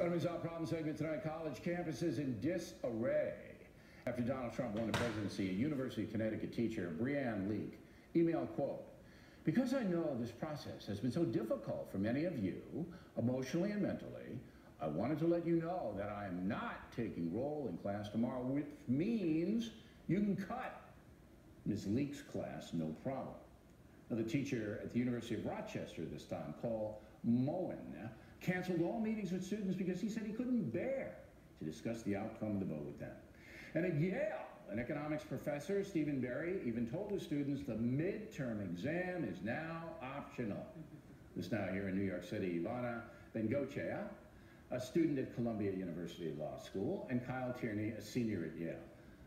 Unresolved problem segment tonight. College campuses in disarray. After Donald Trump won the presidency, a University of Connecticut teacher, Brianne Leak, emailed, quote, "Because I know this process has been so difficult for many of you, emotionally and mentally, I wanted to let you know that I am not taking roll in class tomorrow, which means you can cut Ms. Leak's class, no problem." Now, the teacher at the University of Rochester this time, Paul Moen, canceled all meetings with students because he said he couldn't bear to discuss the outcome of the vote with them. And at Yale, an economics professor, Stephen Berry, even told his students the midterm exam is now optional. This now here in New York City, Ivana Bengochea, a student at Columbia University Law School, and Kyle Tierney, a senior at Yale.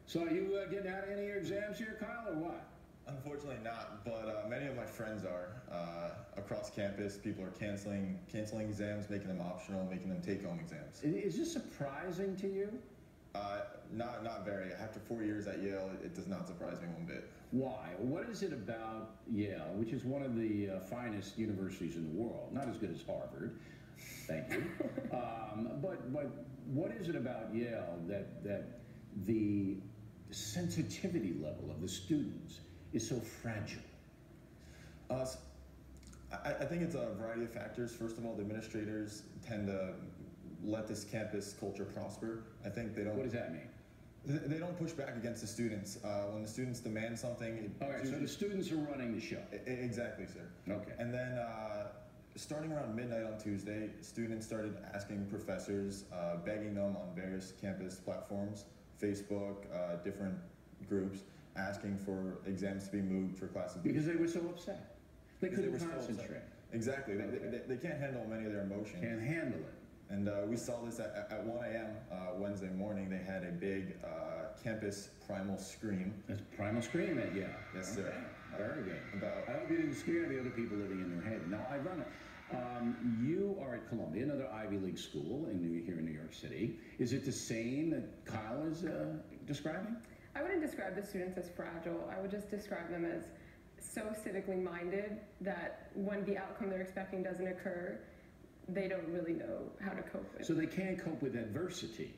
So are you getting out of any of your exams here, Kyle, or what? Unfortunately not, but many of my friends are. Across campus, people are canceling exams, making them optional, making them take-home exams. Is this surprising to you? Not very. After 4 years at Yale, it does not surprise me one bit. Why? What is it about Yale, which is one of the finest universities in the world, not as good as Harvard, thank you, but what is it about Yale that the sensitivity level of the students is so fragile? I think it's a variety of factors. First of all, the administrators tend to let this campus culture prosper. I think they don't. What does that mean? They don't push back against the students. When the students demand something... All right, so the students are running the show. Exactly, sir. Okay. And then starting around midnight on Tuesday, students started asking professors, begging them on various campus platforms, Facebook, different groups, asking for exams to be moved for classes. Because they were so upset. They couldn't concentrate. Exactly. They can't handle many of their emotions. Can't handle it. And we saw this at 1 a.m. Wednesday morning. They had a big campus primal scream. That's a primal scream at Yale. Yes, sir. Very good. I hope you didn't scare the other people living in their head. Now, I run it. You are at Columbia, another Ivy League school here in New York City. Is it the same that Kyle is describing? I wouldn't describe the students as fragile. I would just describe them as so civically minded that when the outcome they're expecting doesn't occur, they don't really know how to cope with it. So they can't cope with adversity.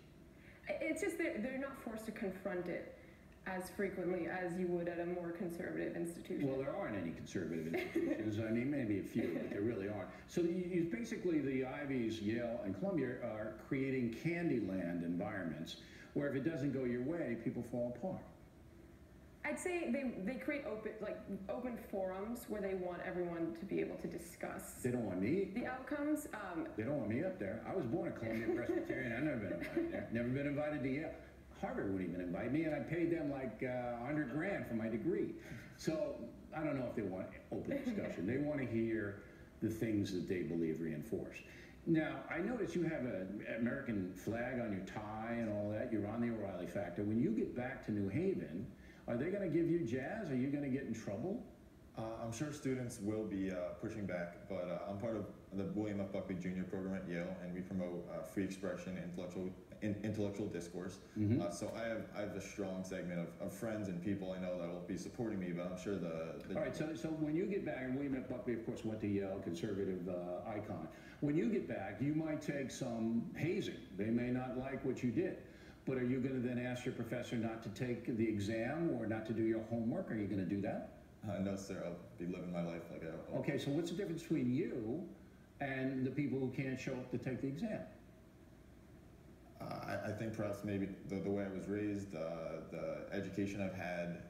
It's just they're not forced to confront it as frequently as you would at a more conservative institution. Well, there aren't any conservative institutions. I mean, maybe a few, but there really aren't. So basically the Ivies, Yale and Columbia, are creating Candyland environments where if it doesn't go your way, people fall apart. I'd say they create open forums where they want everyone to be able to discuss. They don't want me. The outcomes. They don't want me up there. I was born at Columbia Presbyterian. I've never been invited there. Never been invited to Yale. Harvard wouldn't even invite me, and I paid them like $100 grand for my degree. So I don't know if they want open discussion. They want to hear the things that they believe reinforced. Now, I notice you have an American flag on your tie and all that. You're on the O'Reilly Factor. When you get back to New Haven, are they going to give you jazz? Are you going to get in trouble? I'm sure students will be pushing back, but I'm part of the William F. Buckley Jr. program at Yale, and we promote free expression, intellectual discourse. Mm-hmm. So I have a strong segment of friends and people I know that will be supporting me, but I'm sure the All right, so when you get back, and William F. Buckley, of course, went to Yale, conservative icon. When you get back, you might take some hazing. They may not like what you did. But are you going to then ask your professor not to take the exam or not to do your homework? Are you going to do that? No, sir. I'll be living my life like I... Okay, so what's the difference between you and the people who can't show up to take the exam? I think perhaps maybe the way I was raised, the education I've had,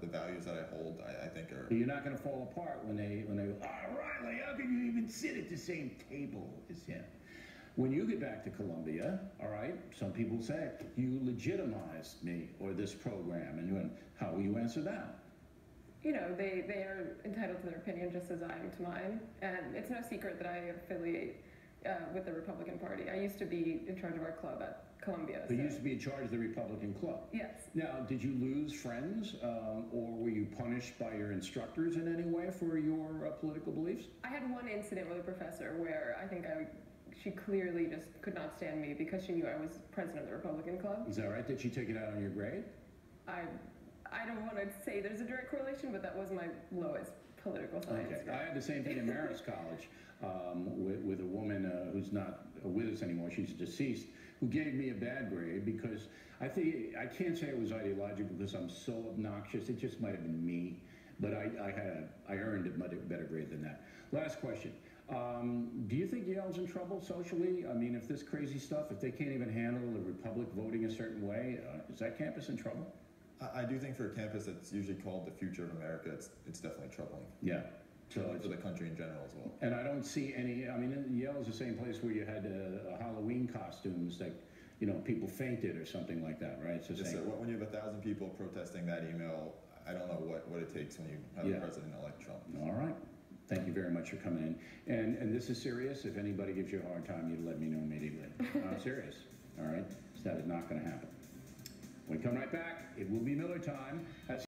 the values that I hold, I think are... But you're not going to fall apart when they go, "Oh, Riley, how can you even sit at the same table as him?" When you get back to Columbia, all right, some people say, you legitimized me or this program, and how will you answer that? You know, they are entitled to their opinion just as I am to mine, and it's no secret that I affiliate with the Republican Party. I used to be in charge of our club at Columbia. But you used to be in charge of the Republican club? Yes. Now, did you lose friends, or were you punished by your instructors in any way for your political beliefs? I had one incident with a professor where I think she clearly just could not stand me because she knew I was president of the Republican Club. Is that right? Did she take it out on your grade? I don't want to say there's a direct correlation, but that was my lowest political science. Okay. I had the same thing in Marist College. with a woman who's not with us anymore. She's deceased, who gave me a bad grade because I can't say it was ideological because I'm so obnoxious. It just might have been me, but I earned a better grade than that. Last question. Do you think Yale's in trouble socially? I mean, if this crazy stuff, if they can't even handle the Republic voting a certain way, is that campus in trouble? I do think for a campus that's usually called the future of America, it's definitely troubling. Yeah. So for the country in general as well. And I don't see any, I mean, Yale is the same place where you had Halloween costumes that, you know, people fainted or something like that, right? It's the Yes, same. sir. When you have 1,000 people protesting that email, I don't know what it takes when you have a president-elect Trump. All right. Thank you very much for coming in. And this is serious. If anybody gives you a hard time, you'd let me know immediately. I'm serious. All right? So that is not going to happen. When we come right back, it will be Miller time.